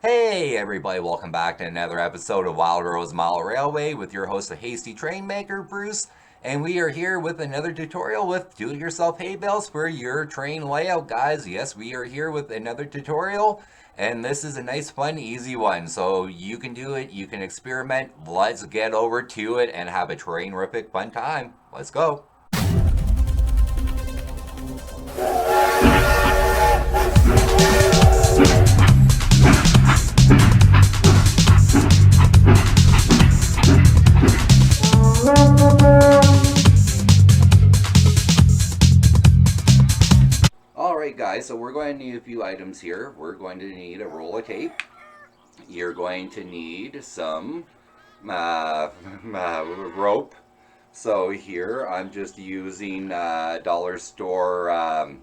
Hey everybody, welcome back to another episode of Wild Rose Mile Railway with your host, the Hasty Train Maker, Bruce. And we are here with another tutorial with do-it-yourself hay bales for your train layout, guys. Yes, we are here with another tutorial, and this is a nice, fun, easy one. So you can do it, you can experiment. Let's get over to it and have a train-rific fun time. Let's go. Alright guys, so we're going to need a few items here. We're going to need a roll of tape. You're going to need some rope. So here I'm just using dollar store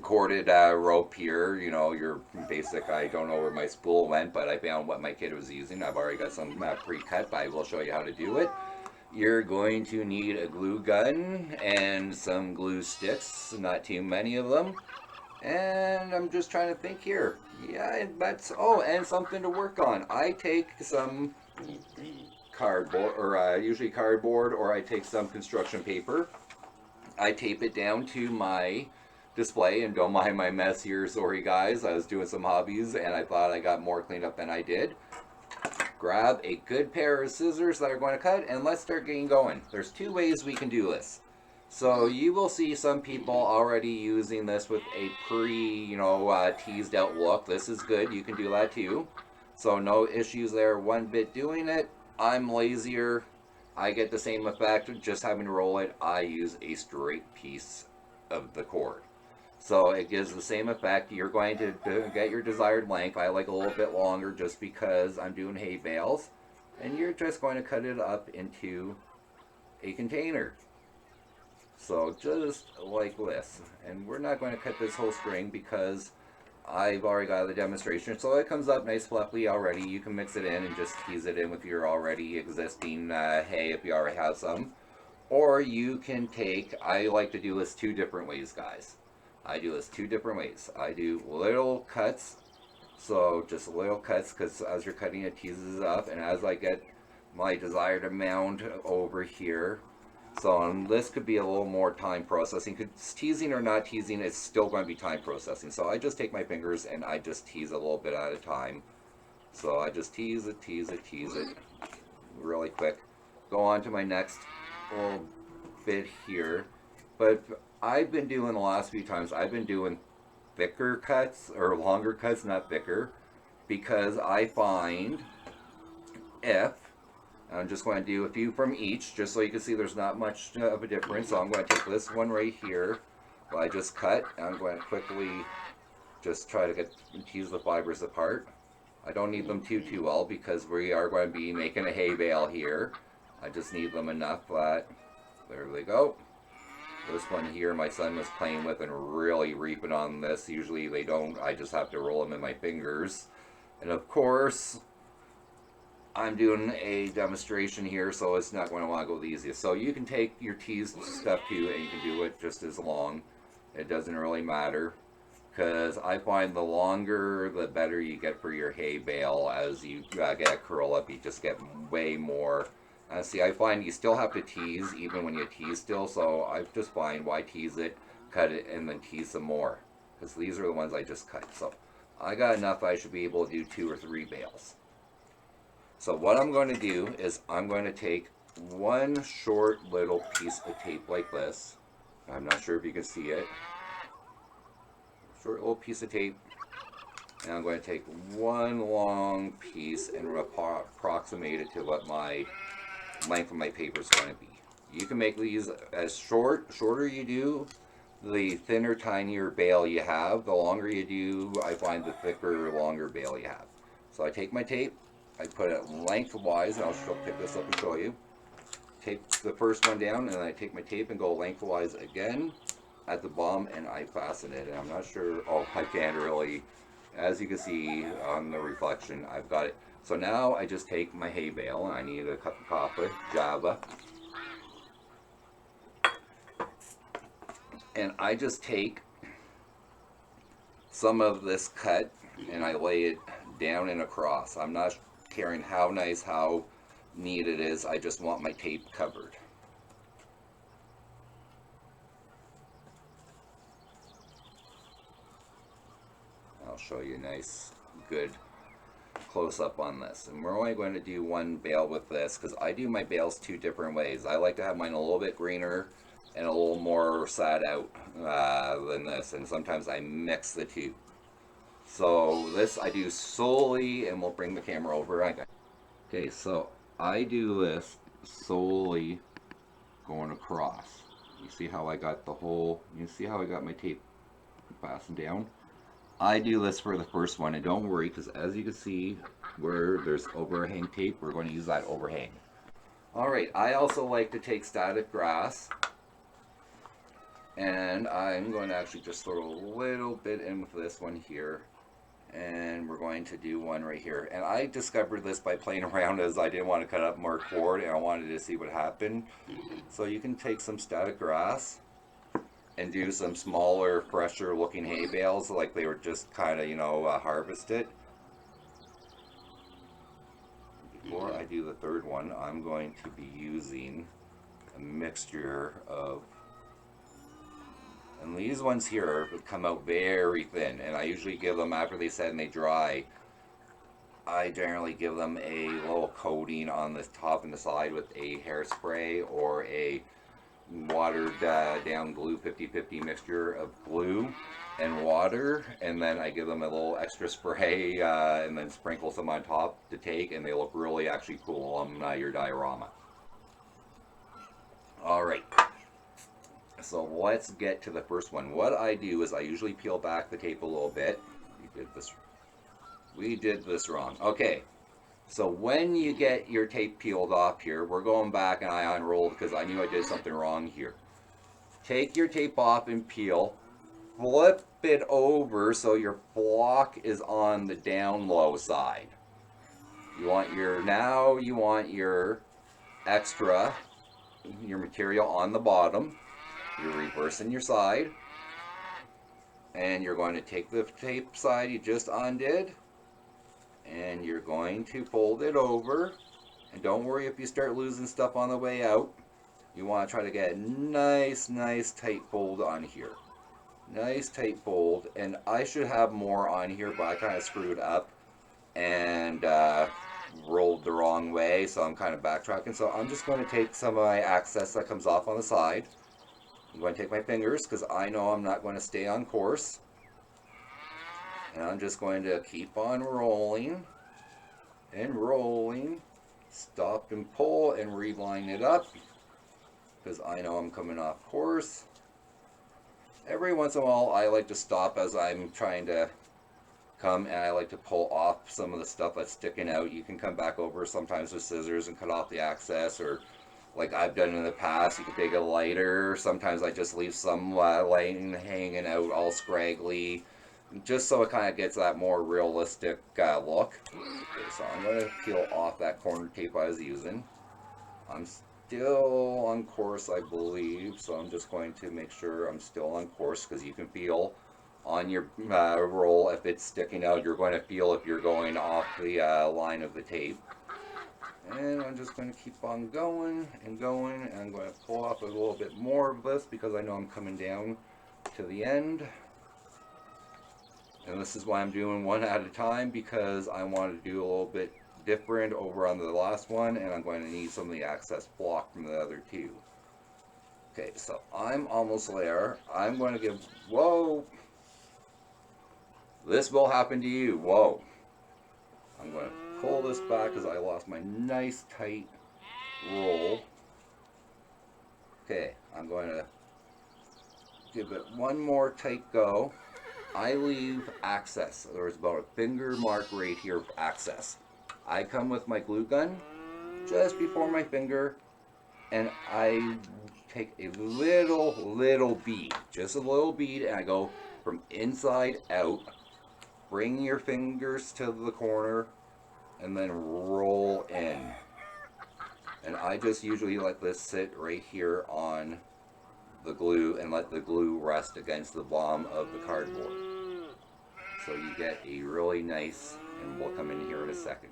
corded rope here. You know, your basic, I don't know where my spool went, but I found what my kid was using. I've already got some pre-cut, but I will show you how to do it. You're going to need a glue gun and some glue sticks, not too many of them. And I'm just trying to think here. Yeah, that's, oh, and something to work on. I take some cardboard, or usually cardboard, or I take some construction paper. I tape it down to my display, and don't mind my mess here, sorry guys. I was doing some hobbies and I thought I got more cleaned up than I did. Grab a good pair of scissors that are going to cut, and let's start getting going. There's two ways we can do this. So you will see some people already using this with a teased out look. This is good, you can do that too. So no issues there one bit doing it. I'm lazier. I get the same effect just having to roll it. I use a straight piece of the cord. So it gives the same effect. You're going to get your desired length. I like a little bit longer just because I'm doing hay bales. And you're just going to cut it up into a container. So just like this. And we're not going to cut this whole string because I've already got the demonstration. So it comes up nice fluffy already. You can mix it in and just tease it in with your already existing hay if you already have some. Or you can take, I like to do this two different ways, guys. I do this two different ways. I do little cuts. So just little cuts, because as you're cutting it teases up, and as I get my desired amount over here, so this could be a little more time processing. Because teasing or not teasing, it's still going to be time processing. So I just take my fingers and I just tease a little bit at a time. So I just tease it, tease it, tease it really quick. Go on to my next little bit here. But I've been doing the last few times, I've been doing thicker cuts, or longer cuts, not thicker, because I find if I'm just going to do a few from each, just so you can see there's not much of a difference. So I'm going to take this one right here, I just cut, and I'm going to quickly just try to tease the fibers apart. I don't need them too well because we are going to be making a hay bale here. I just need them enough that, there we go. This one here my son was playing with and really reaping on this. Usually they don't, I just have to roll them in my fingers. And of course, I'm doing a demonstration here, so it's not going to want to go the easiest. So you can take your teased stuff too, and you can do it just as long. It doesn't really matter, because I find the longer the better you get for your hay bale. As you get a curl up, you just get way more. See, I find you still have to tease even when you tease still, so I just find why tease it, cut it, and then tease some more. Because these are the ones I just cut. So I got enough I should be able to do 2 or 3 bales. So what I'm going to do is I'm going to take one short little piece of tape like this. I'm not sure if you can see it. Short little piece of tape. And I'm going to take one long piece and approximate it to what my length of my paper is going to be. You can make these as shorter you do, the thinner, tinier bale you have. The longer you do, I find the thicker, longer bale you have. So I take my tape, I put it lengthwise, and I'll pick this up and show you. Tape the first one down, and then I take my tape and go lengthwise again at the bottom, and I fasten it. And I'm not sure, oh, I can't really, as you can see on the reflection, I've got it. So now I just take my hay bale, and I need a cup of coffee, Java, and I just take some of this cut and I lay it down and across. I'm not caring how nice, how neat it is. I just want my tape covered. I'll show you a nice, good close up on this. And we're only going to do one bale with this because I do my bales two different ways. I like to have mine a little bit greener and a little more sat out than this. And sometimes I mix the two. So this I do solely, and we'll bring the camera over. Okay, so I do this solely going across. You see how I got the whole, you see how I got my tape passing down? I do this for the first one, and don't worry, because as you can see, where there's overhang tape, we're going to use that overhang. Alright, I also like to take static grass, and I'm going to actually just throw a little bit in with this one here, and we're going to do one right here. And I discovered this by playing around, as I didn't want to cut up more cord, and I wanted to see what happened. So you can take some static grass, and do some smaller, fresher looking hay bales like they were just kind of, harvested. Before I do the third one, I'm going to be using a mixture of, and these ones here would come out very thin, and I usually give them, after they set and they dry, I generally give them a little coating on the top and the side with a hairspray or a watered down glue, 50-50 mixture of glue and water, and then I give them a little extra spray and then sprinkle some on top to take, and they look really actually cool on your diorama. Alright, so let's get to the first one. What I do is I usually peel back the tape a little bit. We did this wrong. Okay, so when you get your tape peeled off here, we're going back and I unrolled because I knew I did something wrong here. Take your tape off and peel. Flip it over so your block is on the down low side. You want your extra, your material on the bottom. You're reversing your side. And you're going to take the tape side you just undid, and you're going to fold it over. And don't worry if you start losing stuff on the way out. You want to try to get a nice tight fold on here. Nice tight fold. And I should have more on here, but I kind of screwed up and rolled the wrong way, so I'm kind of backtracking. So I'm just going to take some of my excess that comes off on the side. I'm going to take my fingers because I know I'm not going to stay on course. And I'm just going to keep on rolling and rolling. Stop and pull and reline it up because I know I'm coming off course. Every once in a while I like to stop as I'm trying to come, and I like to pull off some of the stuff that's sticking out. You can come back over sometimes with scissors and cut off the excess, or like I've done in the past, you can take a lighter. Sometimes I just leave some laying hanging out all scraggly, just so it kind of gets that more realistic look. Okay, so I'm going to peel off that corner tape I was using. I'm still on course, I believe, so I'm just going to make sure I'm still on course, because you can feel on your roll if it's sticking out. You're going to feel if you're going off the line of the tape. And I'm just going to keep on going and going, and I'm going to pull off a little bit more of this because I know I'm coming down to the end. And this is why I'm doing one at a time, because I want to do a little bit different over on the last one, and I'm going to need some of the excess block from the other two. Okay, so I'm almost there. I'm going to give, whoa, this will happen to you, whoa. I'm going to pull this back because I lost my nice tight roll. Okay, I'm going to give it one more tight go. I leave access. There's about a finger mark right here of access. I come with my glue gun just before my finger, and I take a little bead, just a little bead, and I go from inside out. Bring your fingers to the corner and then roll in. And I just usually let this sit right here on the glue and let the glue rest against the bottom of the cardboard. So you get a really nice and we'll come in here in a second.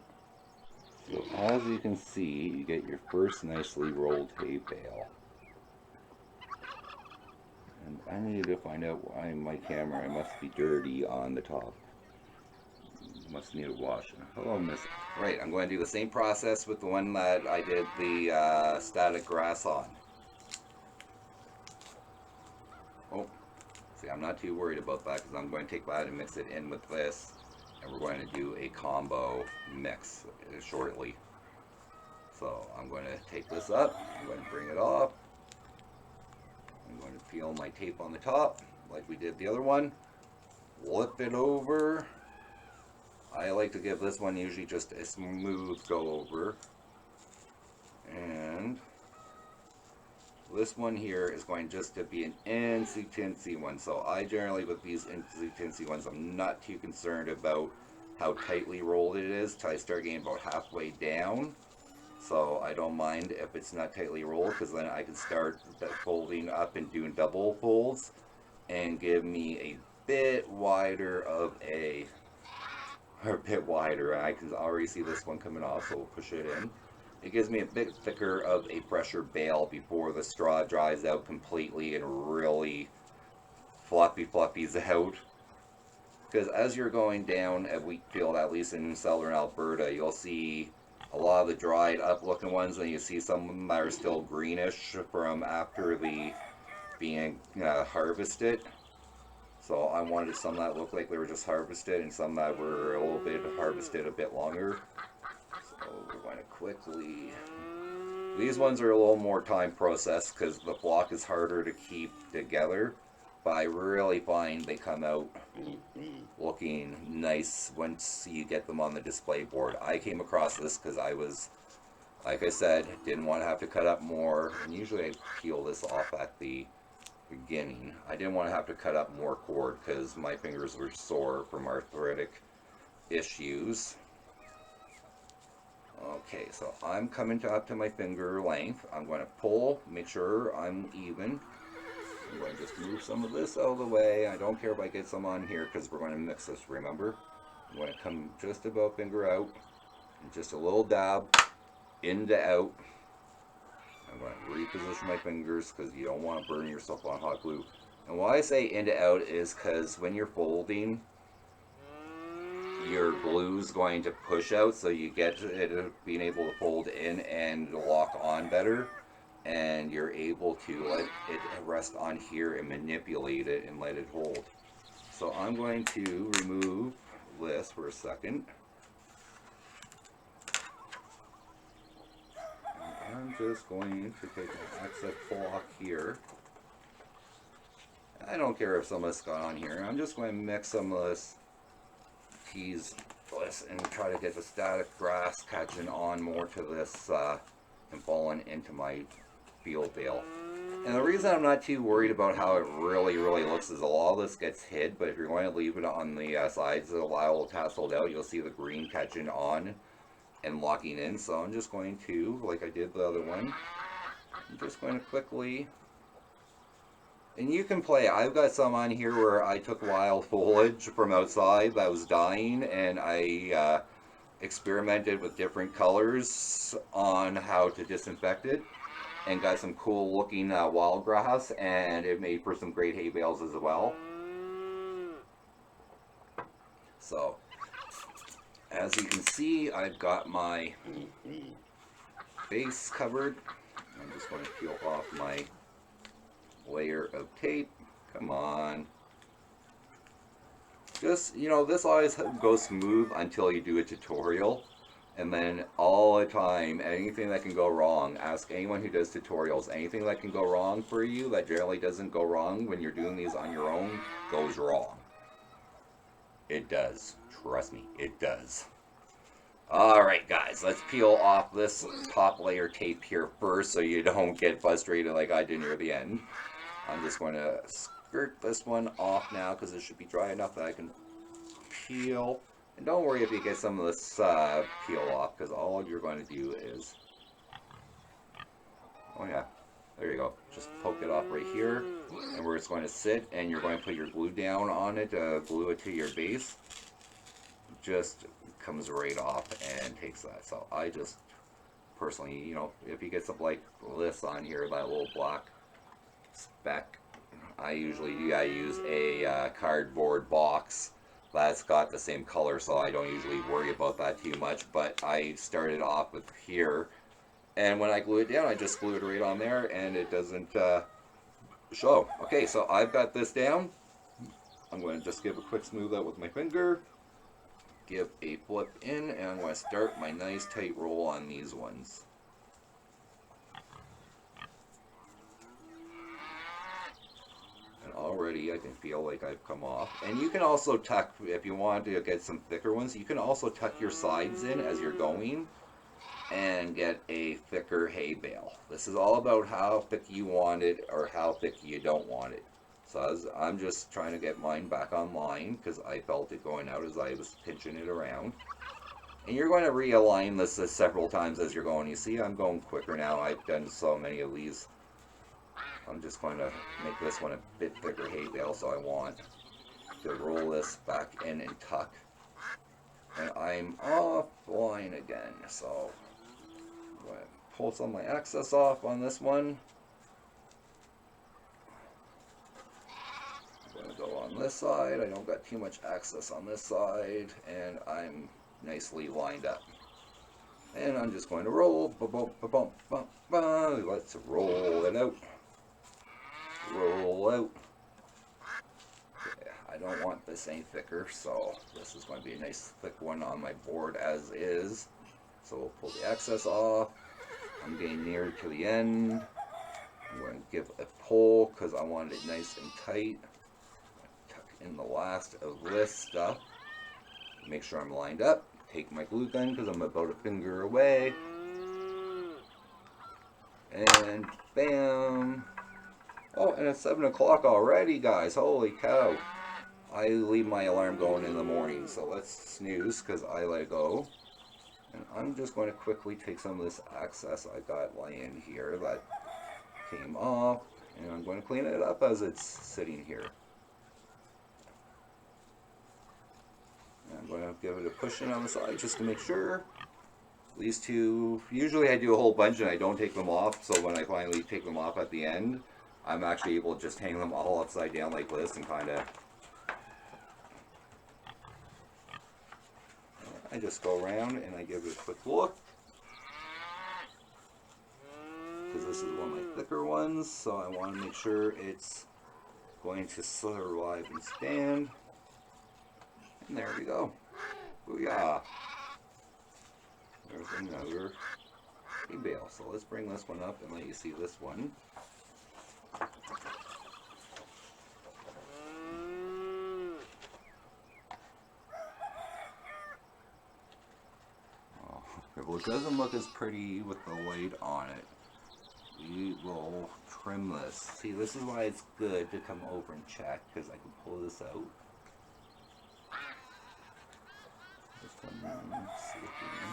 So as you can see, you get your first nicely rolled hay bale. And I need to find out why my camera must be dirty on the top. Must need a wash. Hello, miss. Right, I'm going to do the same process with the one that I did the static grass on. Oh, see, I'm not too worried about that because I'm going to take that and mix it in with this. And we're going to do a combo mix shortly. So I'm going to take this up, I'm going to bring it off. I'm going to peel my tape on the top like we did the other one. Flip it over. I like to give this one usually just a smooth go over. And this one here is going just to be an insy-tinsy one. So I generally, with these insy-tinsy ones, I'm not too concerned about how tightly rolled it is till I start getting about halfway down. So I don't mind if it's not tightly rolled, because then I can start folding up and doing double folds and give me a bit wider of a, or a bit wider. I can already see this one coming off, so we'll push it in. It gives me a bit thicker of a pressure bale before the straw dries out completely and really fluffies out. Because as you're going down a wheat field, at least in southern Alberta, you'll see a lot of the dried up looking ones, and you see some that are still greenish from after the being harvested. So I wanted some that looked like they were just harvested and some that were a little bit harvested a bit longer. So we're going to quickly, these ones are a little more time process because the block is harder to keep together, but I really find they come out looking nice once you get them on the display board. I came across this because I was, like I said, didn't want to have to cut up more, and usually I peel this off at the beginning. I didn't want to have to cut up more cord because my fingers were sore from arthritic issues. Okay, so I'm coming up to my finger length. I'm going to pull, make sure I'm even. I'm going to just move some of this out of the way. I don't care if I get some on here because we're going to mix this, remember? I'm going to come just about finger out and just a little dab in to out. I'm going to reposition my fingers because you don't want to burn yourself on hot glue. And why I say in to out is because when you're folding, your glue's going to push out, so you get it being able to fold in and lock on better, and you're able to let it rest on here and manipulate it and let it hold. So I'm going to remove this for a second. And I'm just going to take an excess block here. I don't care if some of this got on here. I'm just going to mix some of this, tease this, and try to get the static grass catching on more to this and falling into my field bale. And the reason I'm not too worried about how it really looks is a lot of this gets hid, but if you're going to leave it on the sides a while tasseled out, you'll see the green catching on and locking in. So I'm just going to, like I did the other one, I'm just going to quickly, and you can play. I've got some on here where I took wild foliage from outside that was dying, and I experimented with different colors on how to disinfect it, and got some cool looking wild grass, and it made for some great hay bales as well. So as you can see, I've got my base covered. I'm just going to peel off my layer of tape. Come on. Just, you know, this always goes smooth until you do a tutorial. And then all the time, anything that can go wrong, ask anyone who does tutorials. Anything that can go wrong for you, that generally doesn't go wrong when you're doing these on your own, goes wrong. It does. Trust me, it does. Alright guys, let's peel off this top layer tape here first so you don't get frustrated like I did near the end. I'm just going to skirt this one off now because it should be dry enough that I can peel. And don't worry if you get some of this peel off, because all you're going to do is, oh yeah, there you go, just poke it off right here, and where it's going to sit, and you're going to put your glue down on it, glue it to your base. just comes right off and takes that. So I just personally, you know, if you get something like this on here, that little black speck, I usually do. I use a cardboard box that's got the same color, so I don't usually worry about that too much. But I started off with here, and when I glue it down, I just glue it right on there, and it doesn't show. Okay, so I've got this down. I'm going to just give a quick smooth out with my finger, give a flip in, and I'm going to start my nice tight roll on these ones. And already I can feel like I've come off. And you can also tuck, if you want to get some thicker ones, you can also tuck your sides in as you're going and get a thicker hay bale. This is all about how thick you want it or how thick you don't want it. So I'm just trying to get mine back online because I felt it going out as I was pinching it around. And you're going to realign this several times as you're going. You see, I'm going quicker now. I've done so many of these. I'm just going to make this one a bit thicker hay bale, so I want to roll this back in and tuck. And I'm offline again, so I'm going to pull some of my excess off on this one. I'm going to go on this side. I don't got too much excess on this side, and I'm nicely lined up. And I'm just going to roll. Let's roll it out. Roll out. Okay, I don't want this any thicker, so this is going to be a nice thick one on my board as is. So we'll pull the excess off. I'm getting near to the end. I'm going to give a pull because I want it nice and tight. Tuck in the last of this stuff. Make sure I'm lined up. Take my glue gun because I'm about a finger away. And bam. Oh, and it's 7 o'clock already, guys. Holy cow. I leave my alarm going in the morning, so let's snooze because I let it go. And I'm just going to quickly take some of this excess I got laying here that came off, and I'm going to clean it up as it's sitting here. And I'm going to give it a pushing on the side just to make sure. These two, usually I do a whole bunch and I don't take them off, so when I finally take them off at the end, I'm actually able to just hang them all upside down like this and kind of, I just go around and I give it a quick look. Because this is one of my thicker ones, so I want to make sure it's going to survive and stand. And there we go. Booyah! There's another hay bale. So let's bring this one up and let you see this one. Well, it doesn't look as pretty with the light on it. We will trim this. See, this is why it's good to come over and check, because I can pull this out. Just come in and see if we can.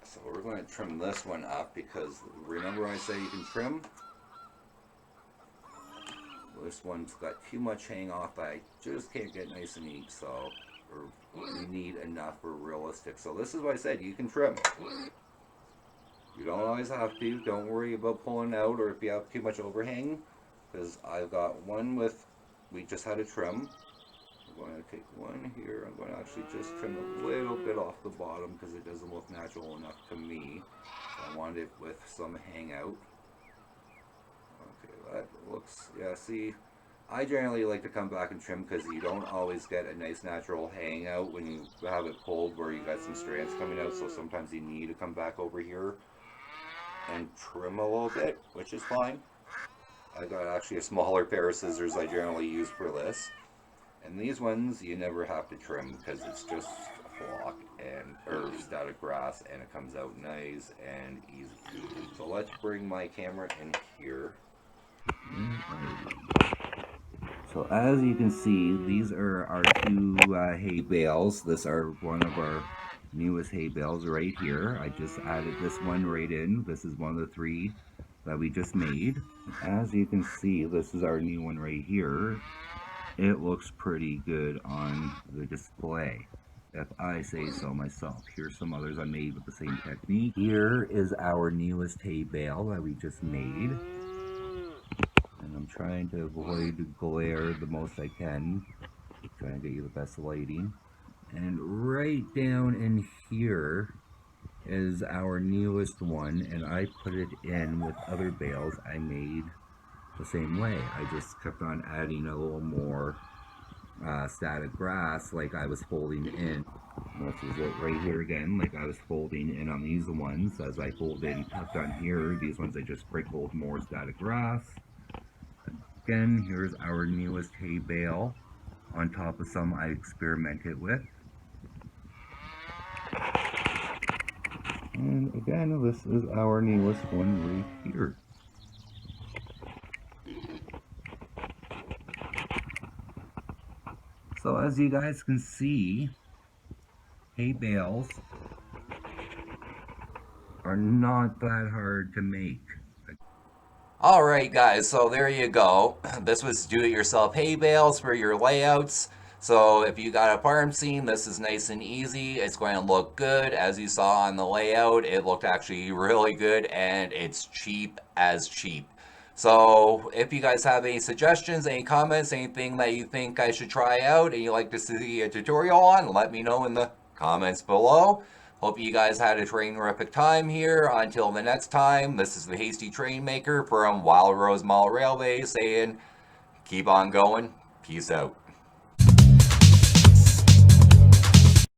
So we're going to trim this one up because remember when I say you can trim? This one's got too much hang off that I just can't get nice and neat, so we need enough for realistic. So this is what I said, you can trim. You don't always have to. Don't worry about pulling out or if you have too much overhang, because I've got one with, we just had a trim. I'm going to take one here. I'm going to actually just trim a little bit off the bottom because it doesn't look natural enough to me. So I want it with some hangout. Okay, that looks, yeah, see, I generally like to come back and trim because you don't always get a nice natural hangout when you have it pulled where you got some strands coming out. So sometimes you need to come back over here and trim a little bit, which is fine. I got actually a smaller pair of scissors I generally use for this. And these ones you never have to trim because it's just a flock and or static grass and it comes out nice and easy. So let's bring my camera in here. So as you can see, these are our two hay bales. These are one of our newest hay bales right here. I just added this one right in. This is one of the 3 that we just made. As you can see, this is our new one right here. It looks pretty good on the display, if I say so myself. Here's some others I made with the same technique. Here is our newest hay bale that we just made. And I'm trying to avoid glare the most I can. Trying to get you the best lighting. And right down in here is our newest one, and I put it in with other bales I made the same way. I just kept on adding a little more static grass like I was folding in. This is it right here again, like I was folding in on these ones. As I folded and tucked on here, these ones I just sprinkled more static grass. Again, here's our newest hay bale on top of some I experimented with. And again, this is our newest one right here. So as you guys can see, hay bales are not that hard to make. Alright guys, so there you go. This was do-it-yourself hay bales for your layouts. So if you got a farm scene, this is nice and easy. It's going to look good. As you saw on the layout, it looked actually really good, and it's cheap as cheap. So if you guys have any suggestions, any comments, anything that you think I should try out and you'd like to see a tutorial on, let me know in the comments below. Hope you guys had a train-rific time here. Until the next time, this is the Hasty Train Maker from Wild Rose Mall Railway saying, keep on going. Peace out.